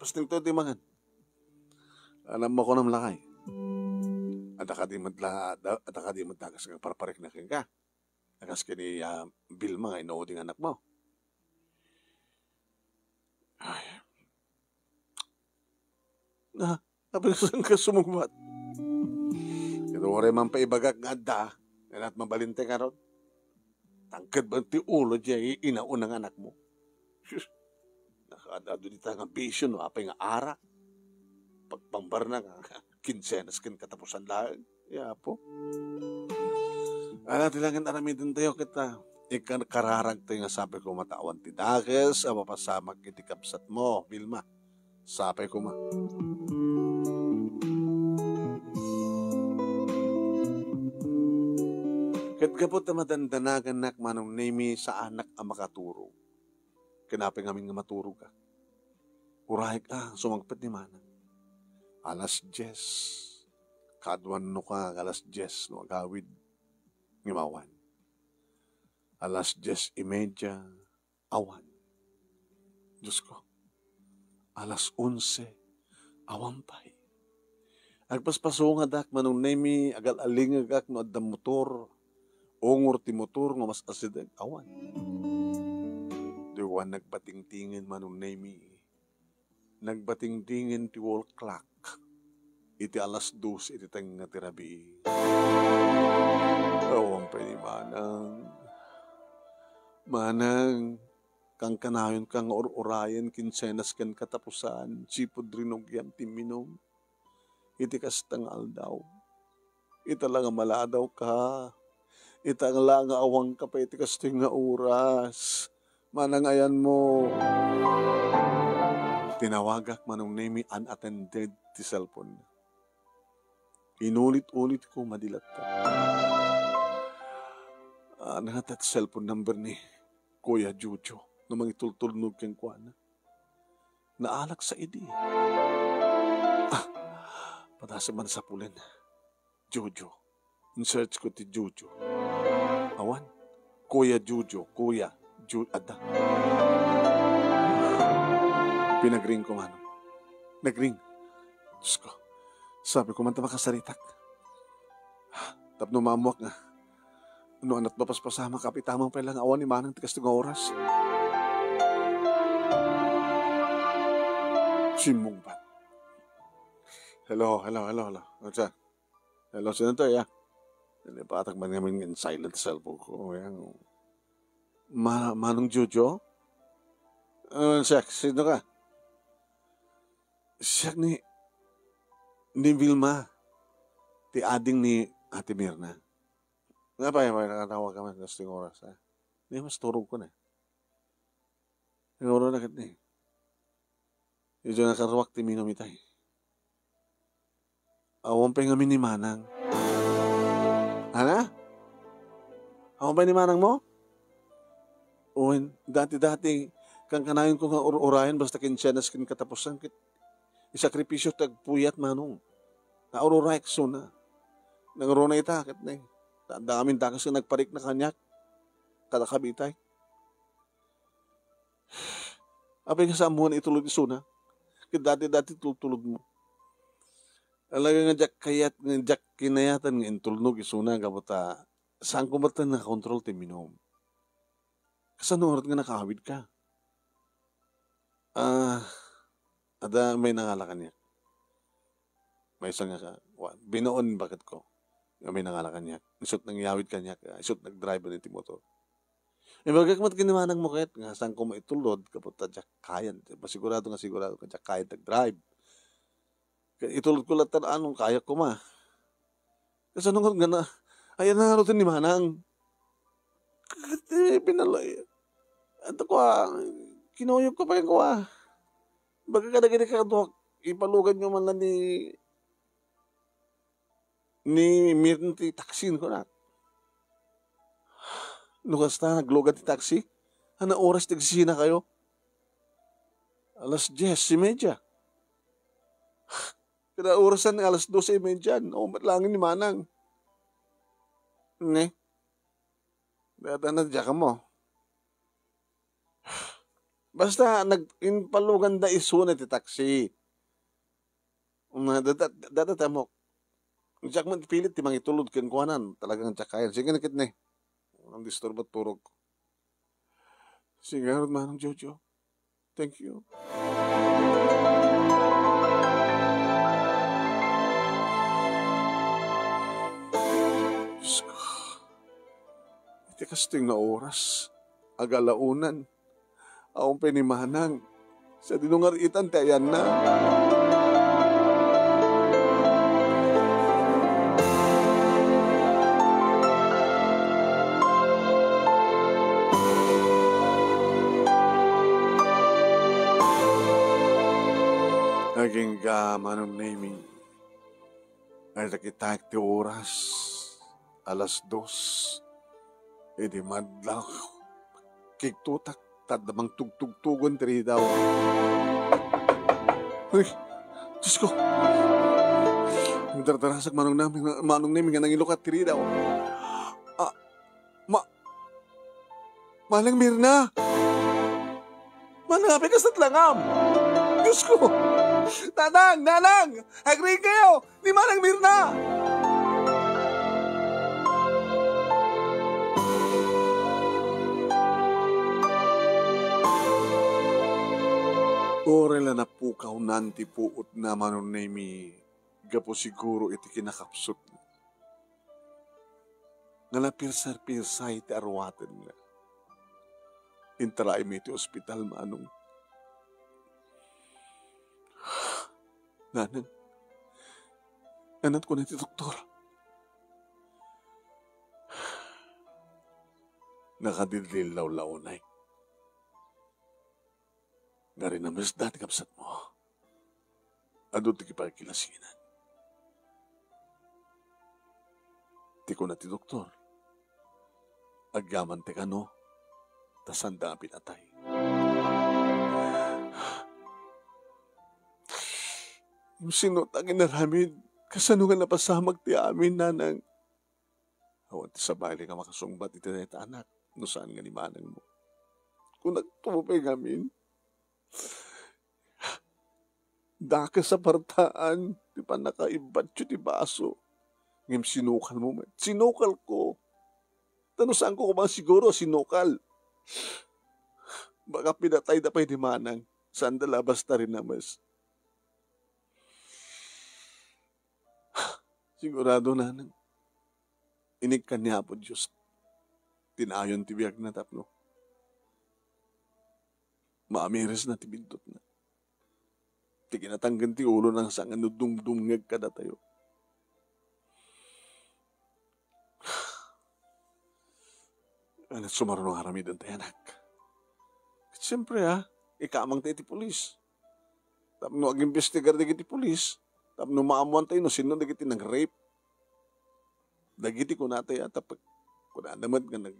S2: pasting to di mangan. Alam mo ko ng lakay. At akadi magtagas kang parparik na kang ka. Nakas ka ni Bilma nga, inooding anak mo. Ay. Nabilasan ka sumugbat. Ore man pa ibagak nga da, at mabalinte ka ron. Tangkad ba ti ulo diya, inaunang anak mo? Nakadado dita nga bisyo, no? Apay nga ara. Pagpambar na nga, kinsenas kin katapusan lang. Po. Tilangan arami din tayo kita. Ikararag tayo nga sabi ko matawan ti dakes, mapasamak iti kapsat mo, Vilma. Sabi ko ma. Kat kapot na madandanagan nak manong nemi sa anak ang makaturo. Kinapin ngamin nga maturo ka. Urahay ka, sumagpat ni manang. Alas 10. Kadwan no ka, alas 10 no agawid. Ngimawan. Alas 10:30, awan. Diyos ko. Alas 11, awampay. Agpaspaso nga dak manong nemi, agal alingagak no adda motor. Ongor ti motor nga mas asideg awan. Diwan nagbatingtingin manong nemi. Nagbatingtingin ti wall clock. Iti alas 2 iti tang nga tirabi. Awang pwede manang kang kanayon kang orayan kinsenas ken katapusan sipud rinugyam timinom iti kastang aldaw ita lang nga maladaw ka ita lang nga awang ka pa iti kasting nga oras manangayan mo tinawagak manong name unattended ti cellphone inulit-ulit ko madilat ta nangatat cellphone number ni Kuya Jojo na mga itultulnog kang kuana. Naalak sa idi. Patasa man sa pulen. Jojo. In-search ko ti Jojo. Awan. Kuya Jojo. Kuya. Ada. Pinagring ko man. Nagring. Diyos ko. Sabi ko man ta makasaritak. Tapno mamuak nga. Ano anat mapaspasama kapitamang pala nga awan ni manang tikas nga oras. Simong ba? Hello. What's that? Hello, sino to, ya? Hindi pa atak man namin in silent cellphone ko. Yan. Manong Jojo? Siyak, sino ka? Siyak ni Vilma. Ti ading ni Ate Mirna. Nga pa yung nakatawag ka man sa oras. Hindi mas turog ko na. Yung oras na kat ni. Yung nakarawak ti minumitay. Awang pa yung amin ni Manang. Ana? Awang pa ni Manang mo? Uwin, dati-dati, kang kanayon ko nga orayan basta kinsenas kin katapusan. Isakripisyo tagpuyat manong. Na ororay kso na. Nangarona itakit na eh. Daamin takas ka nagparik na kanyak. Kadakabitay. Apay ka sa amuhan itulog iso na. Dati-dati tulog mo. Alaga nga jak kayat, nga jak kinayatan nga intulnog isuna kabuta saan ko ba na control ti minom? Kasanurat nga nakahawid ka. Ada may nangalakan niya. May isang nga binoon bakit ko. May nangalakan niya. Isot nang yawid ka niya. Isot nag-drive na ti motor. Bagak kinimanang mo kahit nga saan ko maitulod kaputa jak kayan. Sigurado ka jak kayan nag-drive. Itulod ko lahat anong kaya ko ma. Kasi anong nga na, ayan na narotin ni Manang. Pinalay. At ako kinuyog ko pa yung kuha. Baga ka naging kakadok, ipalugan nyo man lang ni Mirna ti taksin ko na. Lukas na, naglugan ti taxi. Ano oras nagsisina kayo? 10:30. Kada orasan ng 12:30. Umatlangin ni Manang. Ne? Data na dyan ka mo. Basta, nag-inpalugan da iso na ti taxi. Data mo. Diyak man pilit, timang itulod kinkuhanan. Talagang tsakayan. Sige nakit ne. Ang disturb at turog. Sige, Manang Jojo. Thank you. Diyos ko. Iti kasting nga oras. Agalaunan. Awang pinimanang. Sa dinungaritan tayan na. Naging manong naming ay nakitak ti oras 2:00 edi madlaw kiktutak tadamang tugtugtugon tiri daw. Uy, Diyos ko, ang dardarasag manong naming nga nangilukat tiri daw. Manang Mirna, manang apikas at langam. Diyos ko, Nanang, agree kayo, ni Manang Mirna. Orela na pukaw nanti puot na manon na gapo siguro iti kinakapsot. nga napirsay ti arwaten nga. Intaraay mi ti ospital manong. Nanang, anat ko na ti doktor. Nakadililaw-law na eh. Nga rin namas dati kapsat mo. Ado ti kipagkilasinan. Ti ko na ti doktor. Agyaman ti kano, tasanda ang pinatay. Yung sinutang inaramid, kasano nga napasamag ti amin, nanang. Awan ti sabali ka makasungbat iti na iti anak, no saan nga ni manang mo. Kung nagtumupay gamin, daka sa partaan, di pa nakaibat yun ti baso. Ngayong sinukal mo, man. Sinukal ko. Tanong saan ko kumang siguro sinukal. Baka pinatay na pa'y di manang. Saan dalabas na rin namas. Sigurado na nang inig ka niya po Diyos. Tinayon ti biyag na tapno. Maamiris na ti bindot na. Ti kinatanggan ti ulo ng sangan no dumdumngag ka na tayo. Ano sumarunong haramidan tayo anak. Siyempre ikamang tayo ti polis. Tapno ag-investigar na ti polis. Tapno maamuan tayo no sino na kiti nag-rape. Dagiti ko natay tapag kuna naman nga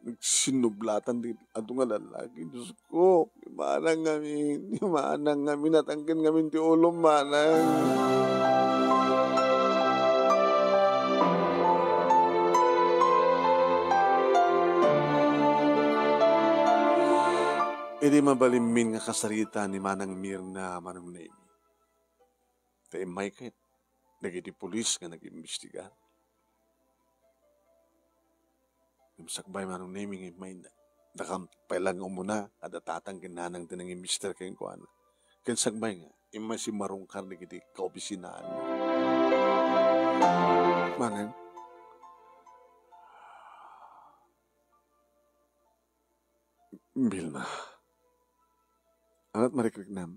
S2: nagsinublatan din ato nga lalaki. Diyos ko, imanang ngamin natangkin ngamin ti ulo manang. Hindi mabalimin nga kasarita ni Manang Mirna Manong Nemi. Tayo may kahit nagiti pulis nga nag-imbestiga. Yung sakbay Manong Nemi nga may nakam pailang umuna at atatang ginanang din ng mister kayong kuana. Kaya sakbay nga, imay si marungkar nagiti kaopisinaan. Manang, Bilma. Anat marikrignam.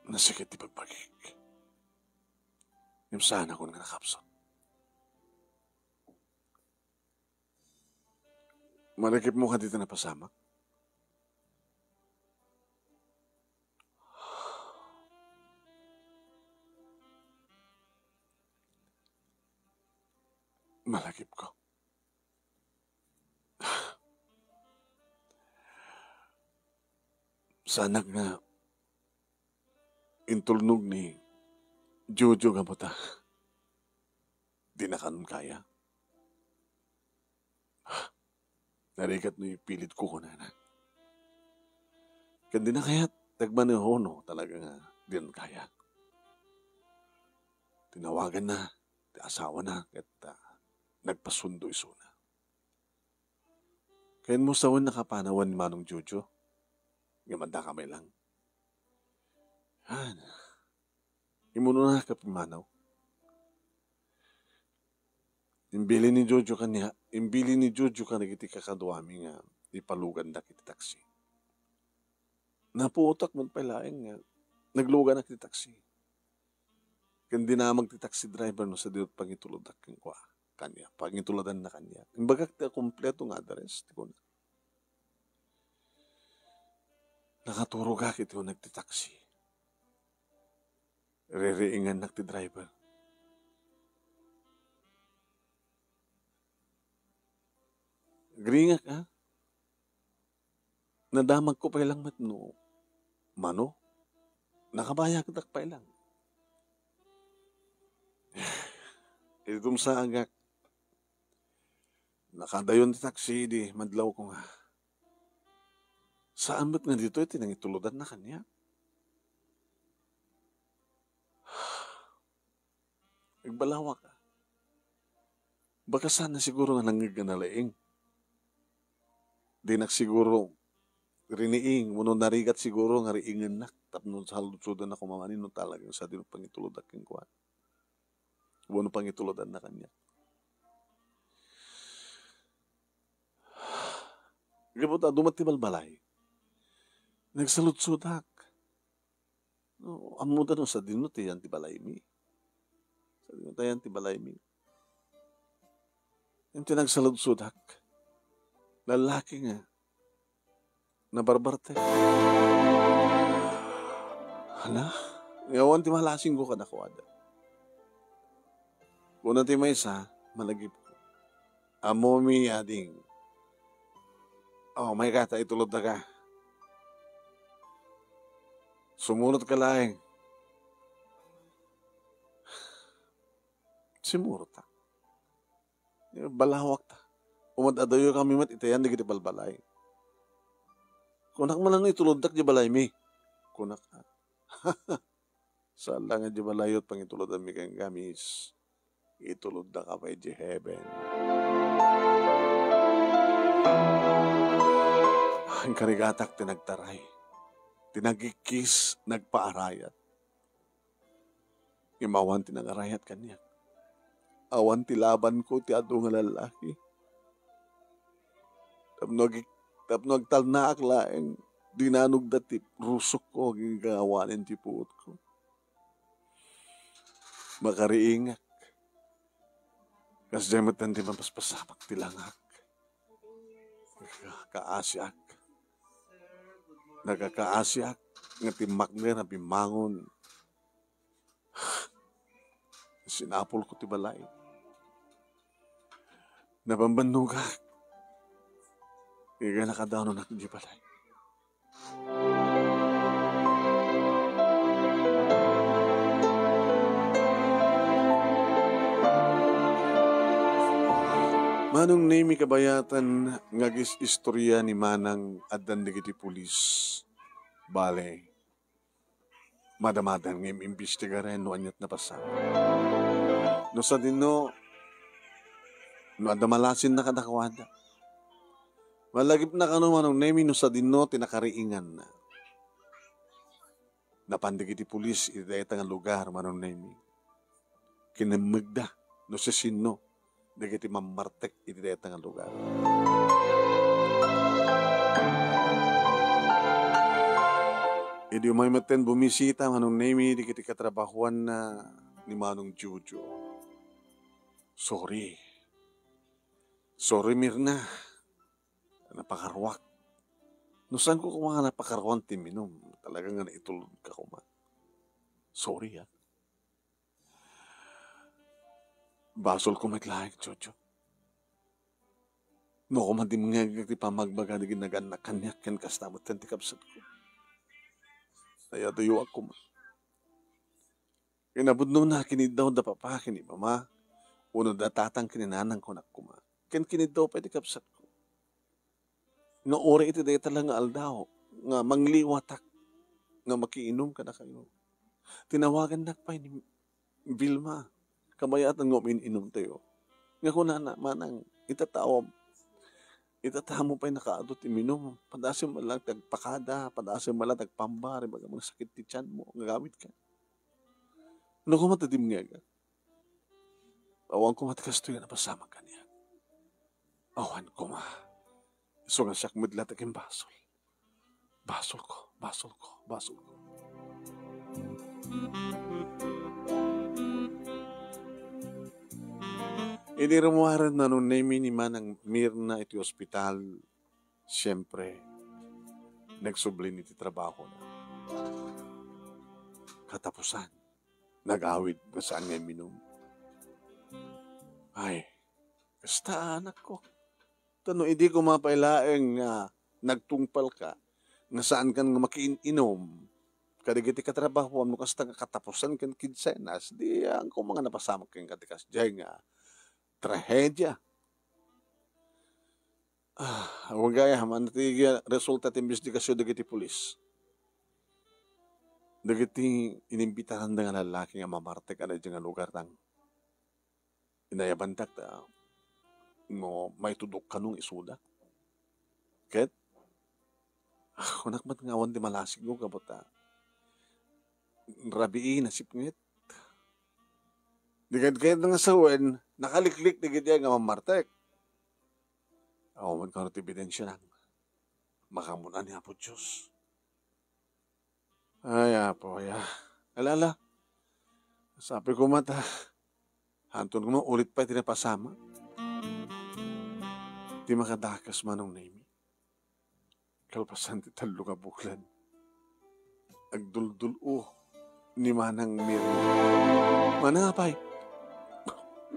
S2: Nasakit di pagpagig. Yung sana ko nga nakapsot. Marikip mo ka dito na pasamak. Malakip ko. Sana nga intulnog ni Jojo nga buta. Di na kanon kaya. Narigat no ipilit ko na na. Kandi na kaya tagmanehono talaga nga di na kaya. Tinawagan na, asawa na, at nagpasundo isuna. Kayan mo sawan nakapanawan ni Manong Jojo. Gamanda kamay lang. Imuno na kapimanaw. Imbili ni Jojo kanya, nagiti kakaduami nga, ipalugan na kiti taksi. Napuutak mo palaing nga, naglugan na kiti taksi. Kandi na magti taxi driver no sa diot pangituludak kanya, pangituladan na kanya. Imbagak ti kompleto nga address, ti ko na. Nakaturo ka kiti ko nagti taxi. Ririingan na ti driver. Gringak nadamag ko pa ilang matno. Mano? Nakabayag tak pa ilang. Itum sa agak. Nakadayon ti taxi di madlaw ko nga. Saan ba't nga dito iti nang ituludan na kanya? Nagbalawa ka. Baka sana siguro nga nangiganalaing. Di nagsiguro riniing, muno narigat siguro nga riingan nak, tapno sa halutsudan ako mamanin no talagang sa dino pangitulod aking kuhan. Buno pangitulodan na kanya. Gabuta, dumati balbalay. Nagsalutsudak. No, amuda no sa dino tiyan ti balay mi. Sa dino tayan ti balay mi. Yung tinagsalutsudak. Lalaki nga. Nabarbarte. Hala, ngawan ti malasing ko kanakwada. Kung ti may isa, malagip ko. Amo mi ading. Oh, may kata itulod na ka. Sumunod ka laing. Simurot ta. Balawak ta. Umad-adayo kami mat itayan di kita balbalay. Kunak man lang itulod tak di balay mi. Kunak ka. Saan lang di balayot pang itulod mi kang gamis. Itulod na ka pa di heaven. Ang karigatak tinagtaray. Tinagikis, nagpaarayat. Imawan tinangarayat kanya. Awan ti laban ko ti ado nga lalaki. Tapno agtalnaak laeng dinanog dati rusok ko gagawanin ti puot ko. Makariingak. Kas dematan ti mapaspasamak ti langak. Kaasyak. Nagkakaasyak nga ti makner na bimangon. Sinapol ko ti balay. Napambandugak. Iga nakadano na di balay. Manong name kabayatan ngagis istorya ni Manang adan digiti pulis. Bale, madamadan ng imbestigaren no anyat na pasang. No sa dino, no adamalasin na kadakwada. Malagip na kano manong name no sa dino tinakariingan na. Napandigiti pulis iti nga lugar manong name. Kinamagda no sa sino. Dagiti mamartek iti deta nga lugar. Idi umay maten bumisita manong nemi di kiti katrabahuan na ni Manong Jojo. Sorry. Sorry Mirna. Napakarwak. No saan ko mga napakarwan ti minom? Talagang nga naitulog ka kuma. Sorry ha. Basol ko matlaik, Jojo. No, kung mandi mga ti pamagbaga di ginaganak kanyak ken kastamot ken ti kapsat ko. Kaya tayo ako ma. Kinabudno na kinid daw da papa kini mama. Uno da tatang kininanang ko nakuma. Ken kinid daw pa ti kapsat ko. Nga ori iti day talang aldaw. Nga mangliwatak. Nga makiinom ka na kayo. Tinawagan na pa ni Vilma. Kabayatan ngo inom tayo. Nga ko na manang itatawa. Itatawa mo pa'y nakaadot iminom. Padasin mo lang tagpakada. Padasin mo lang tagpambar. Baga mga sakit ti tiyan mo. Ngagamit ka. Ano ko matadim nga ka? Awan ko matikasto yan na pasama ka niya. Awan ko ma. So nga siyak mudlat aking basol. Basol ko. Basol ko. Basol ko. Iniramuaran na nung name ni Manang Mirna iti ospital, siyempre, nagsublin iti trabaho na. Katapusan, nag-awid na saan nga minum. Ay, kasta anak ko. Tano, hindi ko mapailaeng nagtungpal ka, nga saan kan makiinom, kadigiti katrabaho, ano kasta katapusan kan kidsenas, di ang kung mga napasamak kang katikas, dyan nga, trahedya. Huwag gaya, manati resulta ti investigasyon dagiti pulis. Dagiti inimbitahan nga lalaki nga mamarte ka na dyan nga lugar tang inayabantak ta no may tudok kanong isuda. Ket? Kunak mat nga awan di malasig ko kabota. Rabii na sipngit. Digad kayo nga sawen, nakaliklik digad yan nga mamartek. Awan ka rin ebidensya lang. Makamunan niya po Diyos. Ay, apo, ya. Alala. Sabi ko mata, hantun ko mo, ulit pa tinapasama. Di makadakas manong name. Kalpasan ti talo ka buklan. Agdul-dulo ni manang miri. Manang apay.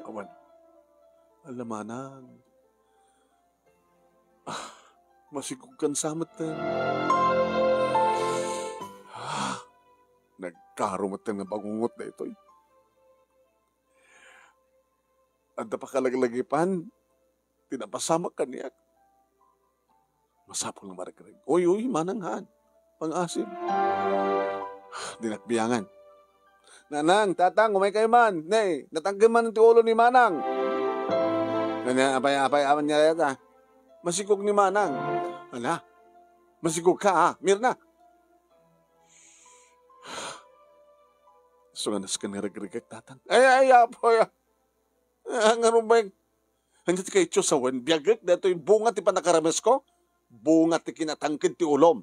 S2: Awan. Alamanang. Masikog kan samat na. Nagkarumat na bagungot na ito. At napakalaglagipan, tinapasamak ka niya. Masapol na maragrag. Uy, mananghan. Pang-asim. Dinakbiyangan. Nanang, tatang, umay kayo man. Nay, natanggan man ang tiulo ni Manang. Apay, aman niya yata. Masikog ni Manang. Ala, masikog ka ha. Mirna. So, anas ka niragrigag, tatang. Ay, apoy. Ang arumay. Hanggang kayo Diyosawan, biyagag na ito yung bunga ti panakarames ko. Bunga ti kinatangkid ti ulom.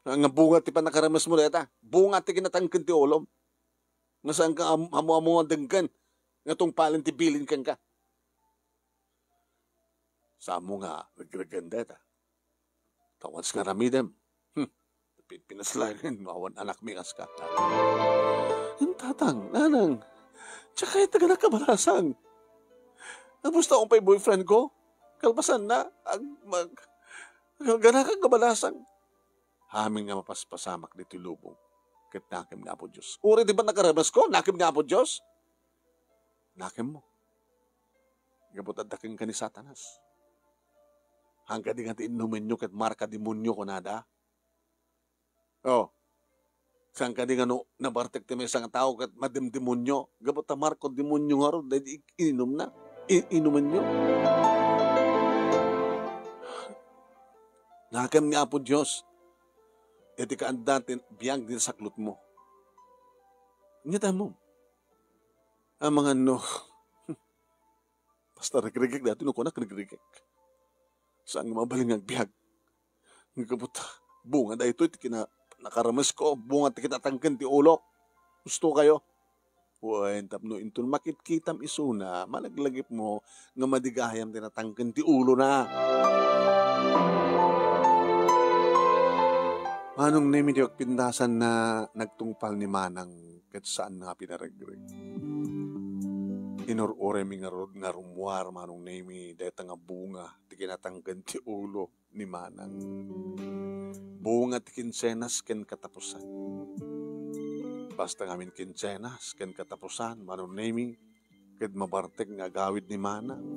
S2: Ang bunga ti panakarames mo deta. Bunga ti kinatangkid ti ulom. Nga saan ka amu-amu ang denggan. Nga tong palin ti bilin kang ka. Sa mo nga, nagregan deta. Tawas nga ramidem. Pinaslayan, mawan anak mingas ka. Yung tatang, nanang, tsaka yung taga nakabalasang. Namusta akong pa'y boyfriend ko? Kalpasan na, ganakang kabalasang. Haming nga mapaspasamak dito lubong. Kat nakim nga po Diyos. Uri di ba nakarabas ko? Nakim nga po Diyos? Nakim mo. Gabot at daking ka ni Satanas. Hangga di nga inumin nyo kat marka demonyo ko nada. Oh, saan ka di nga no, nabartek ti may isang tao kat madimdemonyo. Gabot ta marko demonyo nga ron, dahil ininom na. Inuman nyo. Nakam nga po Diyos. Iti ka andatin, biyang din saklot mo. Nyata mo. Ang mga no, basta nagrigig dati, no ko na nagrigig. Saan nga mabaling ang biyag? Ang kabuta, bunga da ito, iti nakaramas ko, bunga ti kinatangkan ti ulo. Gusto kayo? Uwan, tapno intun makitkitam isuna, malaglagip mo, nga madigayam tinatangkan ti ulo na. Manong nemi di pindasan na nagtungpal ni Manang kat saan nga pinaragrig. Inurure mi nga rod nga rumwar manong nemi deta nga bunga ti kinatangkan ti ulo ni Manang. Bunga ti kinsenas ken katapusan. Basta ngamin kinsenas ken katapusan manong nemi ket mabartek nga gawid ni Manang.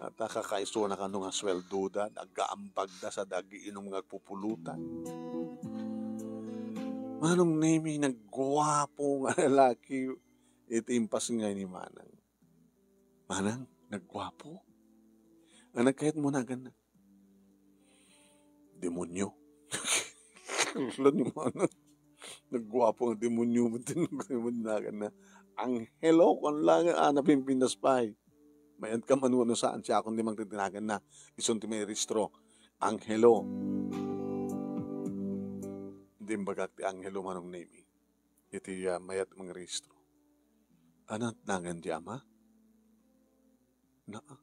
S2: At kakaiso na kano nga sweldo da, nagaambag da sa dagi inom nga pupulutan. Manong nemi, nagwapo nga lalaki, itimpas nga ni Manang. Manang, nagwapo? Ang nagkahit mo na gana. Demonyo. Kalulan ni Manang. Nagwapo ang demonyo mo din na gana. Ang hello, kung lang anapin pinaspay. Mayan ka manuno saan siya akong limang titinagan na ison ti may ristro. Anghelo. Hindi bagak ti anghelo manong name. Iti mayat mga ristro. Anat nangan di ama? Naa.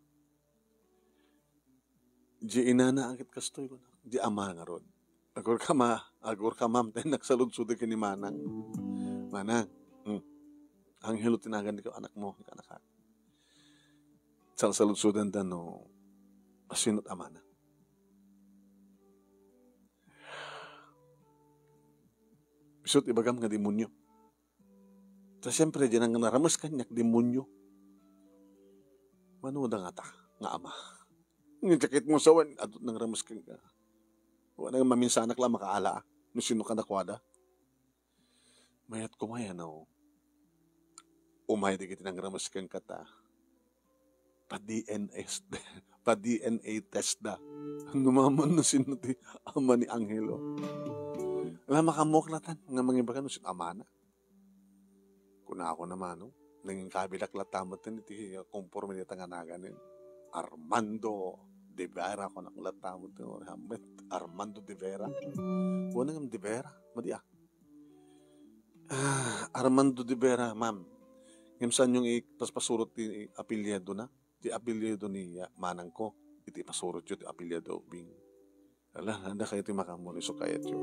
S2: Di inana akit kastoy ko na. Di ama nga ron. Agor ka ma'am, tayo nagsaludsudi ka ni Manang. Manang, anghelo tinagan di ka anak mo, anak ka. Sa lutsudan da no, asinot amana. Isot ibagam nga demonyo. Sa siyempre, dyan ang naramas kanyak, demonyo. Manuda nga ta, nga ama. Yung sakit mo sawan, adot nang ramas kang ka. Wala nga maminsanak lang makaala, no sino ka nakwada. Mayat kumaya no, umay di kita nang ramas kang kata. Pa-DNS, pa DNA test da. Numaman na sino ti ama ni Angelo. Alam makamuklatan nga mga iba no sin ama na. Kuna ako naman no, nanging kabilak latamot iti conforme ni tanganagan Armando de Vera ko nang latamot Armando de Vera. Wala nga de Vera, madi Armando de Vera, ma'am. Ngimsan yung ipaspasurot ti apelyado na. Ti apelyado ni manang ko. Iti pasurot yun, ti apelyado bing. Ala, handa kayo ti makamuli so kayat yun.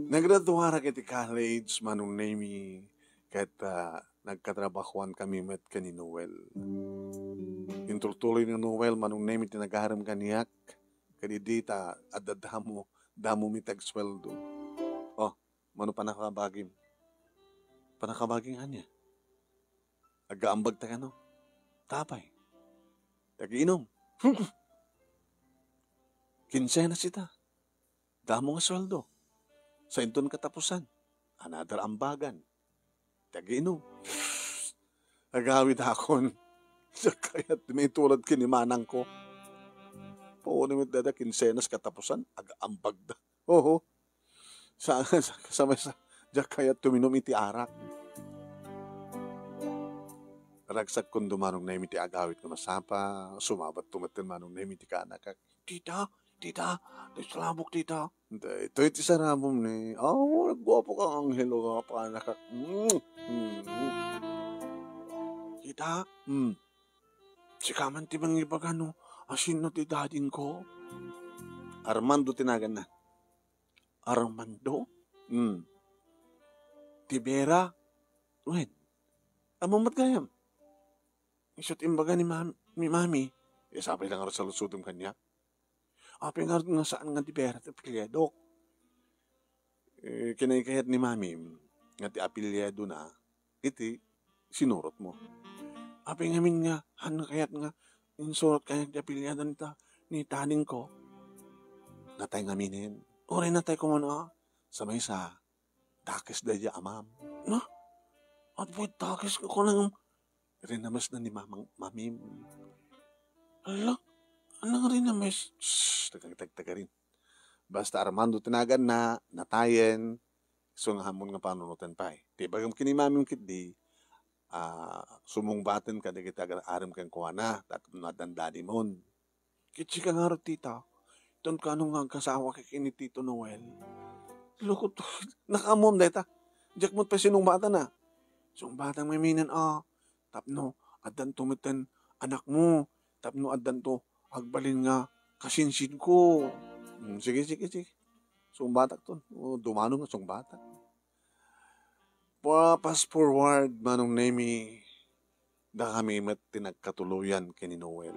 S2: Nagraduara kiti college, manong nami, kahit nagkatrabahuan kami met kani Noel. Yung tuloy ni Noel, manong nami tinagaram kaniyak, kadidita at damo mitag sweldo. Oh, mano panakabagim? Panakabaging anya. Agaambag ta no? Tapay. Tagiinom. Kinsena sita. Damo nga sweldo. Sa inton katapusan. Another ambagan. Tagiinom. Agawid akon. Kaya't may tulad kinimanang ko. Paunimit dada kinsenas katapusan, aga-ambag da. Oo. Sa kaya tuminom iti arak. Ragsak kung dumanong na iti agawit na masapa, sumabat tumatin manong na iti kanak. Tita, salabok tita. Ito iti saramom ni, nagwapo kang Angelo ka panak. Tita, si kaman ti bang ibagano, asin no ti dadin ko? Armando tinagan na. Armando? Tibera? Wait. Amamat gayam. Isot imbaga ni mami. Sabi lang sa lusudom kanya. Api nga nga saan nga tibera ti apilyado. Kinaykayat ni mami nga ti apilyado na iti sinurot mo. Api nga min nga kayat nga insurot kaya ti apilyado ni taning ko. Natay nga minin. Oray natay ko muna sa may sa takis da dya amam. No? At po takis ko nang rinamas na ni mamim. Ala, anong rinamas? Shhh, taga rin. Basta Armando tinagan na, natayen, so nga hamon nga panunutan pa eh. Di bagam kinimamim kit di, sumungbaten ka, di kita aram kang kuha na, tatap na dandani mon. Kitsi ka nga tita, ton ka nung nga kasawa kay ni Tito Noel. Lukot, nakamom deta. Diyak mo't pa sinong bata na. Sung batang may minan, tapno, adan tumitan anak mo. Tapno, adan to, agbalin nga, kasinsin ko. Sige. Sung batak to. Dumano nga, sung batak. Fast forward, manong nemi, da kami mat tinagkatuluyan kini Noel.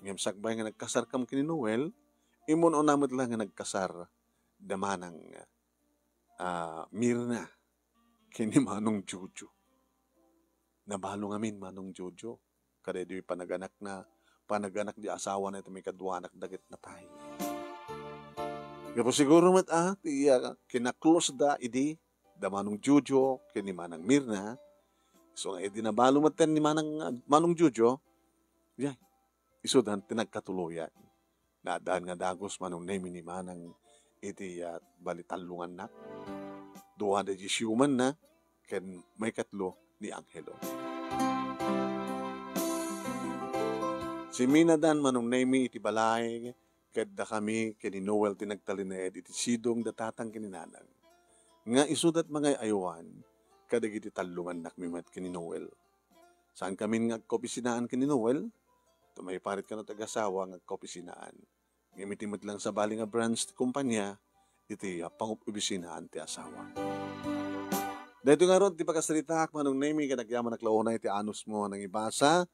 S2: Ngam sakbay nga nagkasar kam kini Noel, imon o namit lang nga nagkasar, damanang Mirna kini manong Jojo. Nabalo ngamin manong Jojo. Kada di panaganak di asawa na ito may kadwanak dagit na tayo. Kapo siguro mat kinaklose da idi da manong Jojo kini manang Mirna. So nga idi nabalo maten ni manong Jojo. Yeah, isudan tinagkatuluyan. Nadaan nga dagos manong nemi ni manang iti balitalungan na. Duha da human na ken may katlo ni Angelo. Si Minadan manong nemi iti balay kadda kami kini Noel tinagtalinaed iti sidong datatang kininanang. Nga isudat mga ayuan kadag iti talungan nakmimat kini Noel. Saan kami ngagkopisinaan kini Noel? Tumay parit ka na tagasawa ngagkopisinaan. Ngimitimot lang sa bali nga branch ti kumpanya iti pangupibisinaan ti asawa. Dito nga ron, ti pagkasalitak, manong nemi, kanagyaman naklauna iti anus mo nang ibasa.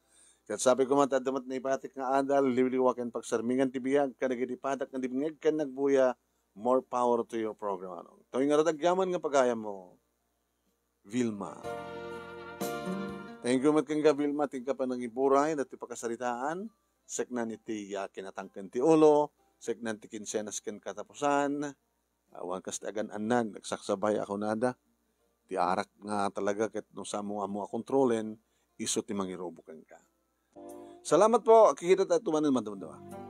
S2: Kat sabi ko matadamat na ipatik nga adal, liwliwakan pagsarmingan ti biyag, kanagitipatak nga dibngeg, kan nagbuya, more power to your program. Tawing nga ron, agyaman nga pagaya mo, Vilma. Thank you mat kang Vilma, tingka pa nang iburay, dati pagkasalitaan, seknan iti kinatangkan ti ulo, seknan ti kinsenas ken katapusan, awan kas tagan anan, nagsaksabay ako nada. Ti arak nga talaga ket no sa mga kontrolen, iso ti mangirobokan ka. Salamat po, kikita tayo tumanin madamdawa.